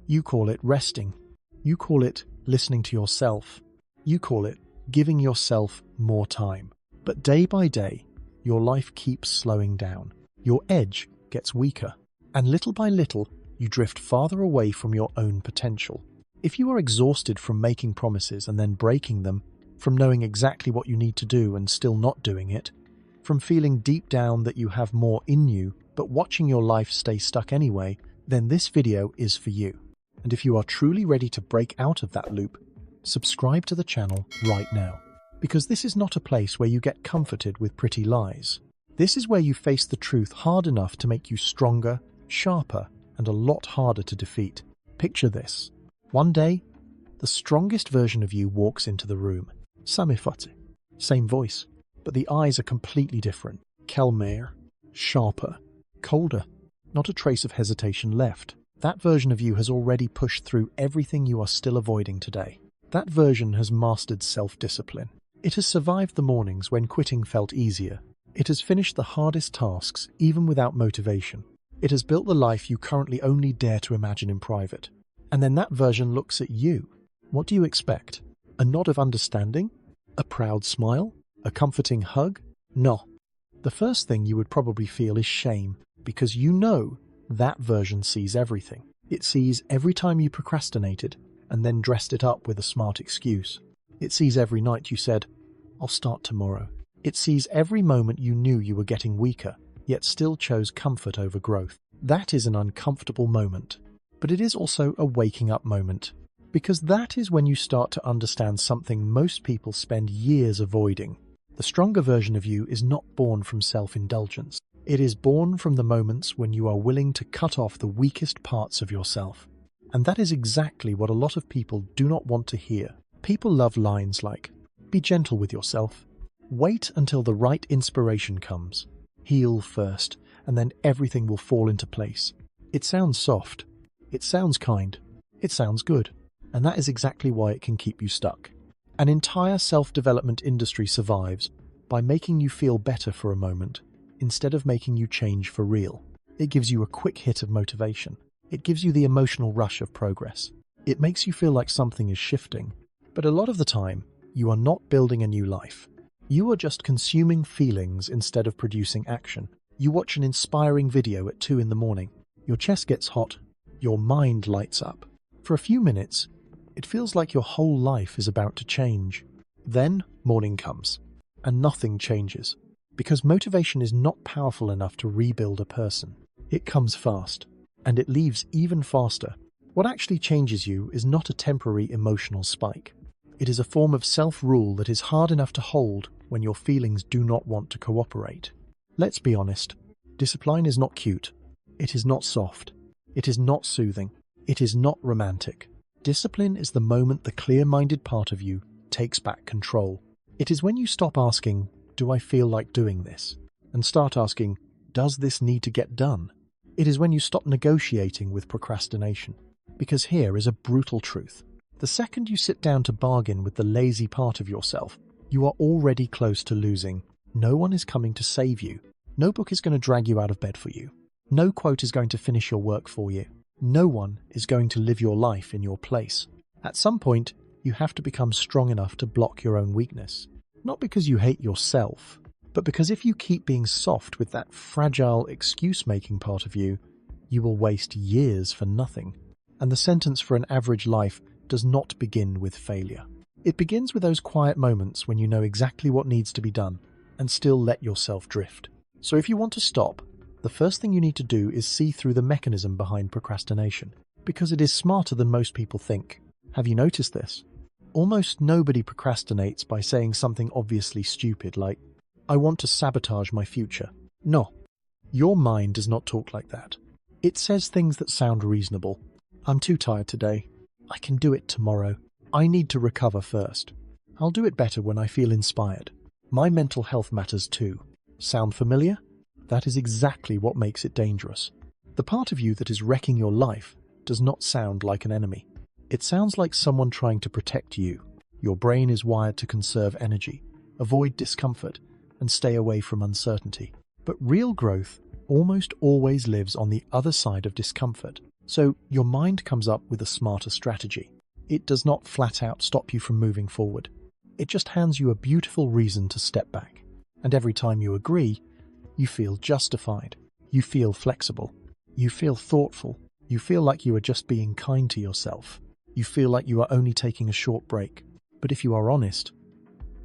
You call it resting. You call it listening to yourself. You call it giving yourself more time. But day by day, your life keeps slowing down. Your edge gets weaker. And little by little, you drift farther away from your own potential. If you are exhausted from making promises and then breaking them, from knowing exactly what you need to do and still not doing it, from feeling deep down that you have more in you, but watching your life stay stuck anyway, then this video is for you. And if you are truly ready to break out of that loop, subscribe to the channel right now. Because this is not a place where you get comforted with pretty lies. This is where you face the truth hard enough to make you stronger, sharper, and a lot harder to defeat. Picture this. One day, the strongest version of you walks into the room. Samifate. Same voice, but the eyes are completely different. Calmer, sharper, colder. Not a trace of hesitation left. That version of you has already pushed through everything you are still avoiding today. That version has mastered self-discipline. It has survived the mornings when quitting felt easier. It has finished the hardest tasks, even without motivation. It has built the life you currently only dare to imagine in private. And then that version looks at you. What do you expect? A nod of understanding? A proud smile? A comforting hug? No. The first thing you would probably feel is shame, because you know that version sees everything. It sees every time you procrastinated and then dressed it up with a smart excuse. It sees every night you said, "I'll start tomorrow." It sees every moment you knew you were getting weaker, yet still chose comfort over growth. That is an uncomfortable moment, but it is also a waking up moment, because that is when you start to understand something most people spend years avoiding. The stronger version of you is not born from self-indulgence. It is born from the moments when you are willing to cut off the weakest parts of yourself. And that is exactly what a lot of people do not want to hear. People love lines like, "Be gentle with yourself. Wait until the right inspiration comes. Heal first, and then everything will fall into place." It sounds soft. It sounds kind. It sounds good. And that is exactly why it can keep you stuck. An entire self-development industry survives by making you feel better for a moment, instead of making you change for real. It gives you a quick hit of motivation. It gives you the emotional rush of progress. It makes you feel like something is shifting. But a lot of the time, you are not building a new life. You are just consuming feelings instead of producing action. You watch an inspiring video at 2 in the morning. Your chest gets hot. Your mind lights up. For a few minutes, it feels like your whole life is about to change. Then morning comes, and nothing changes. Because motivation is not powerful enough to rebuild a person. It comes fast, and it leaves even faster. What actually changes you is not a temporary emotional spike. It is a form of self-rule that is hard enough to hold when your feelings do not want to cooperate. Let's be honest, discipline is not cute. It is not soft. It is not soothing. It is not romantic. Discipline is the moment the clear-minded part of you takes back control. It is when you stop asking, "Do I feel like doing this?" and start asking, "Does this need to get done?" It is when you stop negotiating with procrastination. Because here is a brutal truth. The second you sit down to bargain with the lazy part of yourself, you are already close to losing. No one is coming to save you. No book is going to drag you out of bed for you. No quote is going to finish your work for you. No one is going to live your life in your place. At some point, you have to become strong enough to block your own weakness. Not because you hate yourself, but because if you keep being soft with that fragile excuse-making part of you, you will waste years for nothing. And the sentence for an average life does not begin with failure. It begins with those quiet moments when you know exactly what needs to be done and still let yourself drift. So if you want to stop, the first thing you need to do is see through the mechanism behind procrastination, because it is smarter than most people think. Have you noticed this? Almost nobody procrastinates by saying something obviously stupid like, "I want to sabotage my future." No, your mind does not talk like that. It says things that sound reasonable. "I'm too tired today. I can do it tomorrow. I need to recover first. I'll do it better when I feel inspired. My mental health matters too." Sound familiar? That is exactly what makes it dangerous. The part of you that is wrecking your life does not sound like an enemy. It sounds like someone trying to protect you. Your brain is wired to conserve energy, avoid discomfort, and stay away from uncertainty. But real growth almost always lives on the other side of discomfort. So your mind comes up with a smarter strategy. It does not flat out stop you from moving forward. It just hands you a beautiful reason to step back. And every time you agree, you feel justified. You feel flexible. You feel thoughtful. You feel like you are just being kind to yourself. You feel like you are only taking a short break. But if you are honest,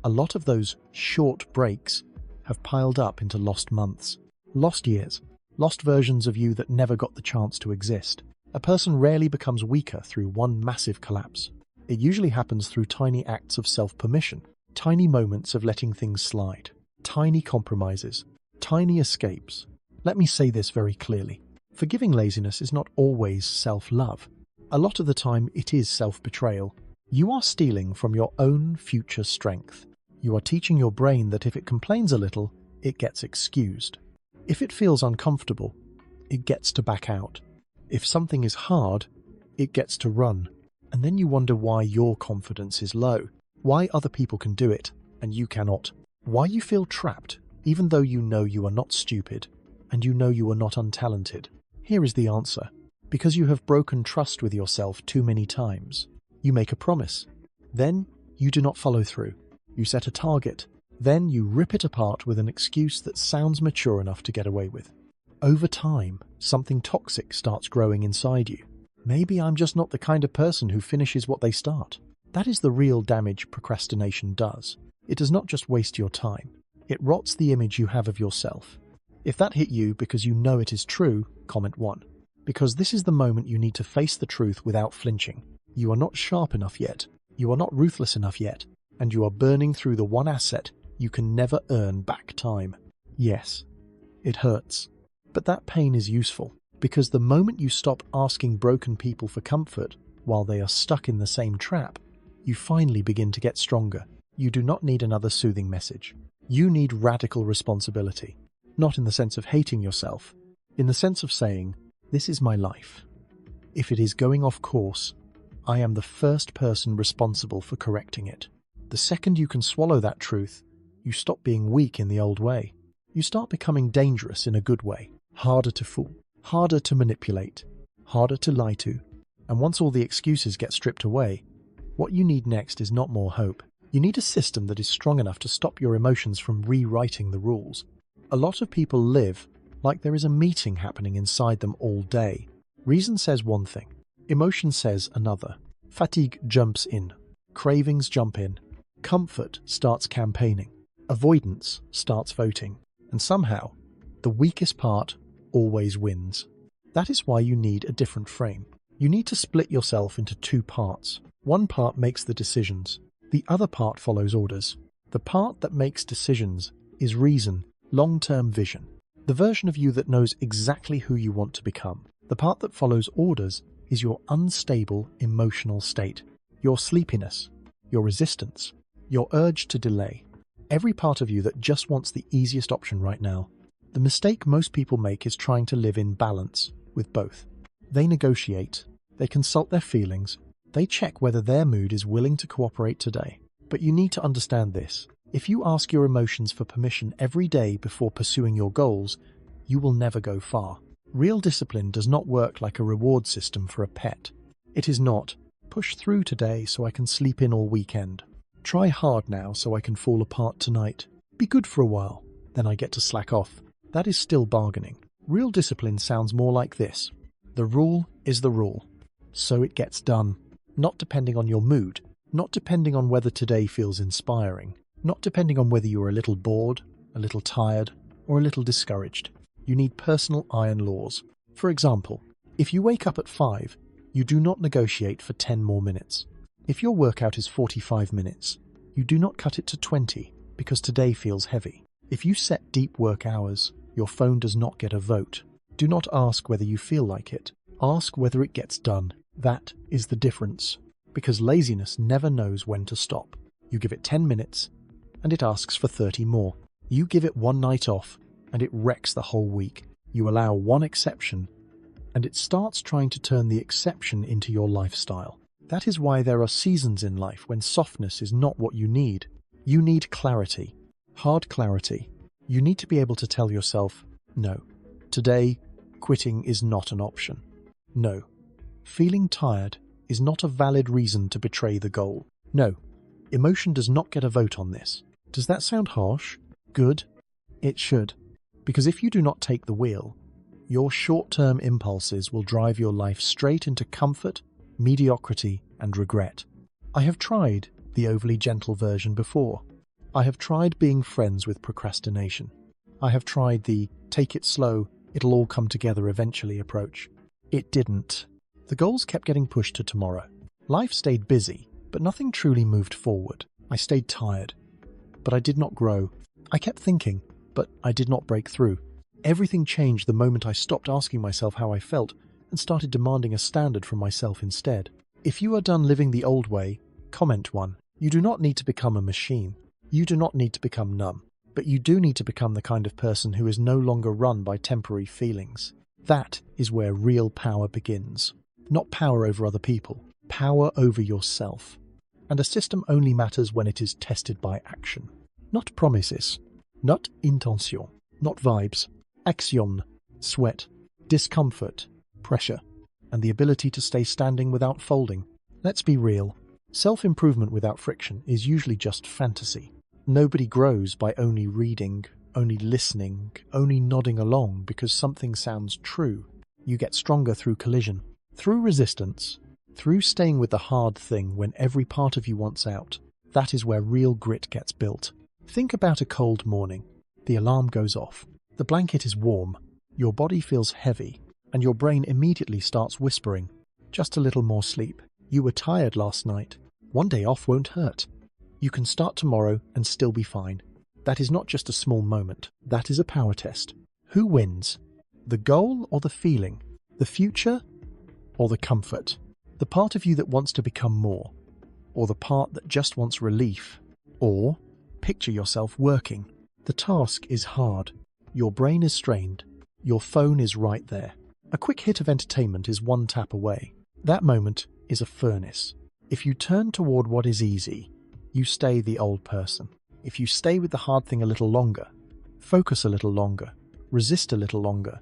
a lot of those short breaks have piled up into lost months, lost years, lost versions of you that never got the chance to exist. A person rarely becomes weaker through one massive collapse. It usually happens through tiny acts of self-permission, tiny moments of letting things slide, tiny compromises, tiny escapes. Let me say this very clearly. Forgiving laziness is not always self-love. A lot of the time it is self-betrayal. You are stealing from your own future strength. You are teaching your brain that if it complains a little, it gets excused. If it feels uncomfortable, it gets to back out. If something is hard, it gets to run. And then you wonder why your confidence is low, why other people can do it and you cannot, why you feel trapped even though you know you are not stupid and you know you are not untalented. Here is the answer. Because you have broken trust with yourself too many times. You make a promise, then you do not follow through. You set a target, then you rip it apart with an excuse that sounds mature enough to get away with. Over time, something toxic starts growing inside you. Maybe I'm just not the kind of person who finishes what they start. That is the real damage procrastination does. It does not just waste your time. It rots the image you have of yourself. If that hit you because you know it is true, comment 1. Because this is the moment you need to face the truth without flinching. You are not sharp enough yet. You are not ruthless enough yet. And you are burning through the one asset you can never earn back: time. Yes, it hurts. But that pain is useful. Because the moment you stop asking broken people for comfort while they are stuck in the same trap, you finally begin to get stronger. You do not need another soothing message. You need radical responsibility. Not in the sense of hating yourself, in the sense of saying, this is my life. If it is going off course, I am the first person responsible for correcting it. The second you can swallow that truth, you stop being weak in the old way. You start becoming dangerous in a good way, harder to fool, harder to manipulate, harder to lie to. And once all the excuses get stripped away, what you need next is not more hope. You need a system that is strong enough to stop your emotions from rewriting the rules. A lot of people live like there is a meeting happening inside them all day. Reason says one thing, emotion says another. Fatigue jumps in, cravings jump in, comfort starts campaigning, avoidance starts voting, and somehow, the weakest part always wins. That is why you need a different frame. You need to split yourself into two parts. One part makes the decisions, the other part follows orders. The part that makes decisions is reason, long-term vision. The version of you that knows exactly who you want to become. The part that follows orders is your unstable emotional state, your sleepiness, your resistance, your urge to delay. Every part of you that just wants the easiest option right now. The mistake most people make is trying to live in balance with both. They negotiate, they consult their feelings, they check whether their mood is willing to cooperate today. But you need to understand this. If you ask your emotions for permission every day before pursuing your goals, you will never go far. Real discipline does not work like a reward system for a pet. It is not, push through today so I can sleep in all weekend. Try hard now so I can fall apart tonight. Be good for a while, then I get to slack off. That is still bargaining. Real discipline sounds more like this. The rule is the rule, so it gets done. Not depending on your mood, not depending on whether today feels inspiring. Not depending on whether you are a little bored, a little tired, or a little discouraged. You need personal iron laws. For example, if you wake up at 5, you do not negotiate for 10 more minutes. If your workout is 45 minutes, you do not cut it to 20 because today feels heavy. If you set deep work hours, your phone does not get a vote. Do not ask whether you feel like it. Ask whether it gets done. That is the difference. Because laziness never knows when to stop. You give it 10 minutes, and it asks for 30 more. You give it one night off, and it wrecks the whole week. You allow one exception, and it starts trying to turn the exception into your lifestyle. That is why there are seasons in life when softness is not what you need. You need clarity, hard clarity. You need to be able to tell yourself, no, today, quitting is not an option. No. Feeling tired is not a valid reason to betray the goal. No. Emotion does not get a vote on this. Does that sound harsh? Good? It should. Because if you do not take the wheel, your short-term impulses will drive your life straight into comfort, mediocrity, and regret. I have tried the overly gentle version before. I have tried being friends with procrastination. I have tried the take it slow, it'll all come together eventually approach. It didn't. The goals kept getting pushed to tomorrow. Life stayed busy, but nothing truly moved forward. I stayed tired, but I did not grow. I kept thinking, but I did not break through. Everything changed the moment I stopped asking myself how I felt and started demanding a standard from myself instead. If you are done living the old way, comment 1. You do not need to become a machine. You do not need to become numb. But you do need to become the kind of person who is no longer run by temporary feelings. That is where real power begins. Not power over other people, power over yourself. And a system only matters when it is tested by action. Not promises, not intention, not vibes, action, sweat, discomfort, pressure, and the ability to stay standing without folding. Let's be real. Self-improvement without friction is usually just fantasy. Nobody grows by only reading, only listening, only nodding along because something sounds true. You get stronger through collision, through resistance, through staying with the hard thing when every part of you wants out. That is where real grit gets built. Think about a cold morning. The alarm goes off. The blanket is warm. Your body feels heavy, and your brain immediately starts whispering, "Just a little more sleep. You were tired last night. One day off won't hurt. You can start tomorrow and still be fine." That is not just a small moment. That is a power test. Who wins? The goal or the feeling? The future or the comfort? The part of you that wants to become more? Or the part that just wants relief? Or picture yourself working. The task is hard. Your brain is strained. Your phone is right there. A quick hit of entertainment is one tap away. That moment is a furnace. If you turn toward what is easy, you stay the old person. If you stay with the hard thing a little longer, focus a little longer, resist a little longer,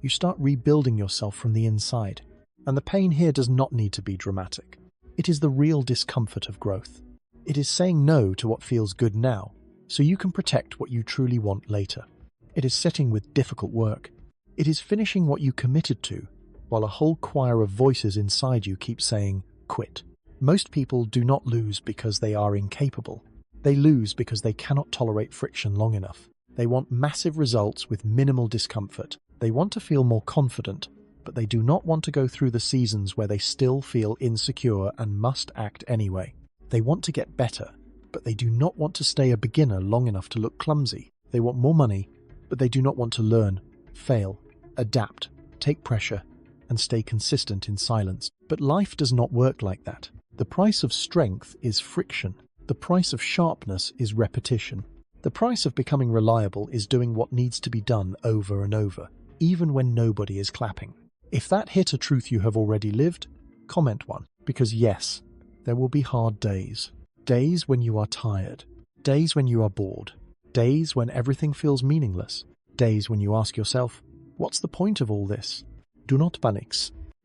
you start rebuilding yourself from the inside. And the pain here does not need to be dramatic. It is the real discomfort of growth. It is saying no to what feels good now, so you can protect what you truly want later. It is sitting with difficult work. It is finishing what you committed to, while a whole choir of voices inside you keep saying, quit. Most people do not lose because they are incapable. They lose because they cannot tolerate friction long enough. They want massive results with minimal discomfort. They want to feel more confident, but they do not want to go through the seasons where they still feel insecure and must act anyway. They want to get better, but they do not want to stay a beginner long enough to look clumsy. They want more money, but they do not want to learn, fail, adapt, take pressure, and stay consistent in silence. But life does not work like that. The price of strength is friction. The price of sharpness is repetition. The price of becoming reliable is doing what needs to be done over and over, even when nobody is clapping. If that hit a truth you have already lived, comment 1. Because yes, there will be hard days. Days when you are tired. Days when you are bored. Days when everything feels meaningless. Days when you ask yourself, what's the point of all this? Do not panic.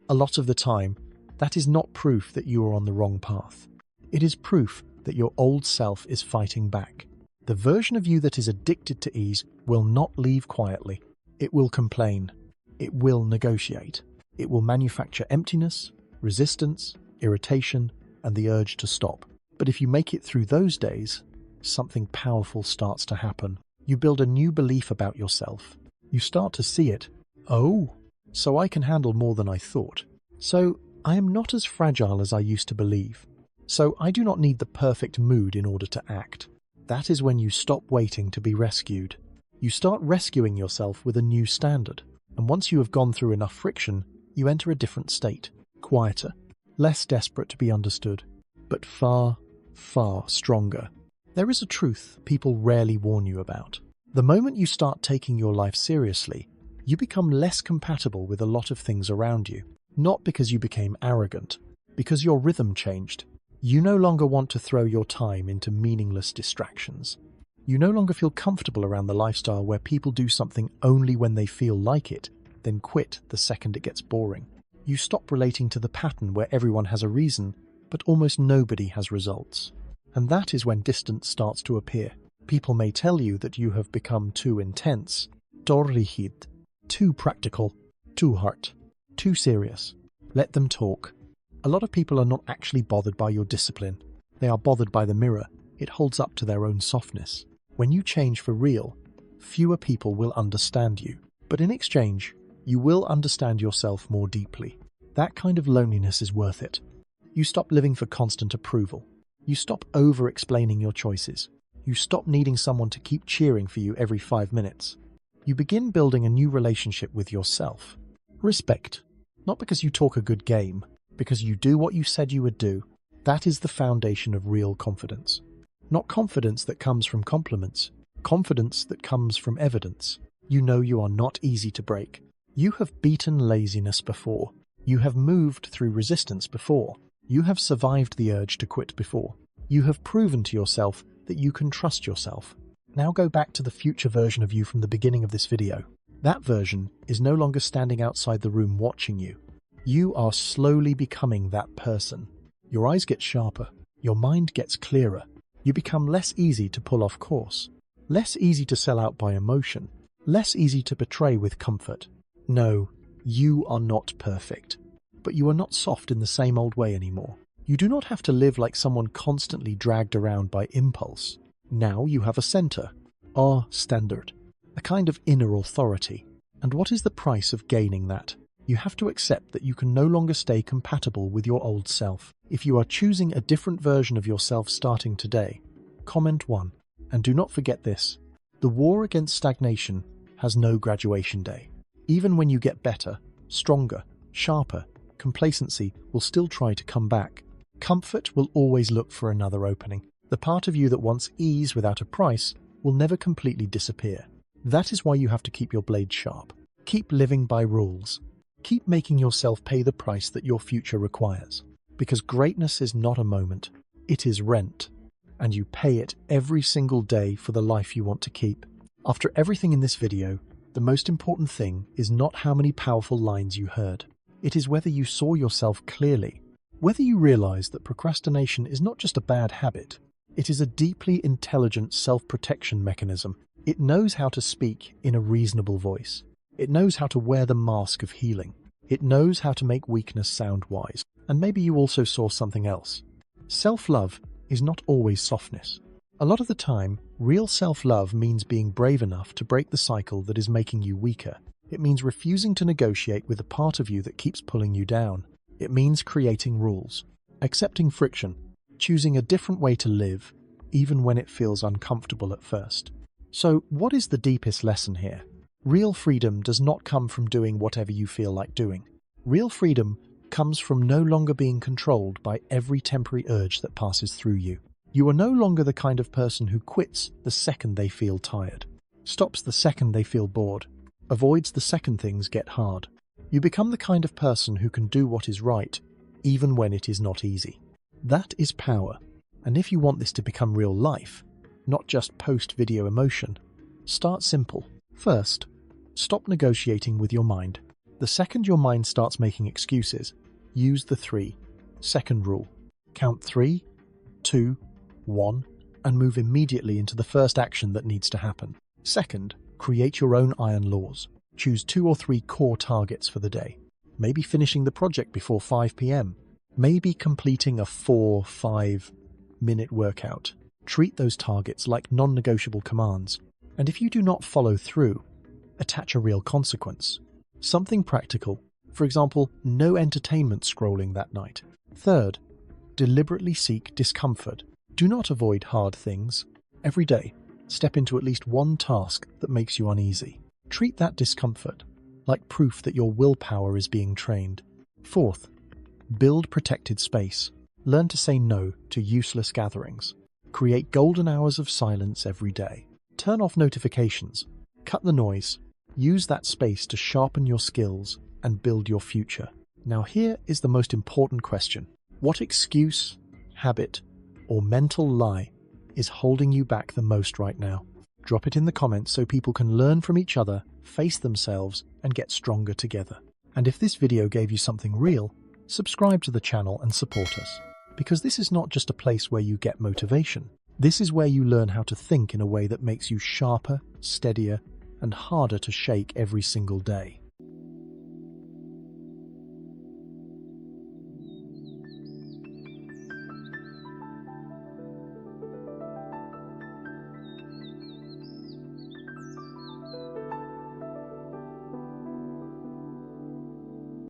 A lot of the time, that is not proof that you are on the wrong path. It is proof that your old self is fighting back. The version of you that is addicted to ease will not leave quietly. It will complain. It will negotiate. It will manufacture emptiness, resistance, irritation, and the urge to stop. But if you make it through those days, something powerful starts to happen. You build a new belief about yourself. You start to see it. Oh, so I can handle more than I thought. So I am not as fragile as I used to believe. So I do not need the perfect mood in order to act. That is when you stop waiting to be rescued. You start rescuing yourself with a new standard. And once you have gone through enough friction, you enter a different state. Quieter, less desperate to be understood, but far, far stronger. There is a truth people rarely warn you about. The moment you start taking your life seriously, you become less compatible with a lot of things around you. Not because you became arrogant, because your rhythm changed. You no longer want to throw your time into meaningless distractions. You no longer feel comfortable around the lifestyle where people do something only when they feel like it, then quit the second it gets boring. You stop relating to the pattern where everyone has a reason, but almost nobody has results. And that is when distance starts to appear. People may tell you that you have become too intense, torrigid, too practical, too hard, too serious. Let them talk. A lot of people are not actually bothered by your discipline. They are bothered by the mirror. It holds up to their own softness. When you change for real, fewer people will understand you. But in exchange, you will understand yourself more deeply. That kind of loneliness is worth it. You stop living for constant approval. You stop over-explaining your choices. You stop needing someone to keep cheering for you every 5 minutes. You begin building a new relationship with yourself. Respect. Not because you talk a good game, because you do what you said you would do. That is the foundation of real confidence. Not confidence that comes from compliments. Confidence that comes from evidence. You know you are not easy to break. You have beaten laziness before. You have moved through resistance before. You have survived the urge to quit before. You have proven to yourself that you can trust yourself. Now go back to the future version of you from the beginning of this video. That version is no longer standing outside the room watching you. You are slowly becoming that person. Your eyes get sharper. Your mind gets clearer. You become less easy to pull off course. Less easy to sell out by emotion. Less easy to betray with comfort. No, you are not perfect. But you are not soft in the same old way anymore. You do not have to live like someone constantly dragged around by impulse. Now you have a center, a standard, a kind of inner authority. And what is the price of gaining that? You have to accept that you can no longer stay compatible with your old self. If you are choosing a different version of yourself starting today, comment 1. And do not forget this: the war against stagnation has no graduation day. Even when you get better, stronger, sharper, complacency will still try to come back. Comfort will always look for another opening. The part of you that wants ease without a price will never completely disappear. That is why you have to keep your blade sharp. Keep living by rules. Keep making yourself pay the price that your future requires. Because greatness is not a moment, it is rent. And you pay it every single day for the life you want to keep. After everything in this video, the most important thing is not how many powerful lines you heard. It is whether you saw yourself clearly. Whether you realize that procrastination is not just a bad habit, it is a deeply intelligent self-protection mechanism. It knows how to speak in a reasonable voice. It knows how to wear the mask of healing. It knows how to make weakness sound wise. And maybe you also saw something else. Self-love is not always softness. A lot of the time, real self-love means being brave enough to break the cycle that is making you weaker. It means refusing to negotiate with the part of you that keeps pulling you down. It means creating rules, accepting friction, choosing a different way to live, even when it feels uncomfortable at first. So, what is the deepest lesson here? Real freedom does not come from doing whatever you feel like doing. Real freedom comes from no longer being controlled by every temporary urge that passes through you. You are no longer the kind of person who quits the second they feel tired, stops the second they feel bored, avoids the second things get hard. You become the kind of person who can do what is right, even when it is not easy. That is power. And if you want this to become real life, not just post-video emotion, start simple. First, stop negotiating with your mind. The second your mind starts making excuses, use the 3-second rule. Count 3, 2, 1, and move immediately into the first action that needs to happen. Second, create your own iron laws. Choose 2 or 3 core targets for the day. Maybe finishing the project before 5 p.m. Maybe completing a 4-5 minute workout. Treat those targets like non-negotiable commands. And if you do not follow through, attach a real consequence. Something practical. For example, no entertainment scrolling that night. Third, deliberately seek discomfort. Do not avoid hard things. Every day, step into at least one task that makes you uneasy. Treat that discomfort like proof that your willpower is being trained. Fourth, build protected space. Learn to say no to useless gatherings. Create golden hours of silence every day. Turn off notifications. Cut the noise. Use that space to sharpen your skills and build your future. Now here is the most important question. What excuse, habit, or mental lie is holding you back the most right now? Drop it in the comments so people can learn from each other, face themselves, and get stronger together. And if this video gave you something real, subscribe to the channel and support us. Because this is not just a place where you get motivation. This is where you learn how to think in a way that makes you sharper, steadier, and harder to shake every single day.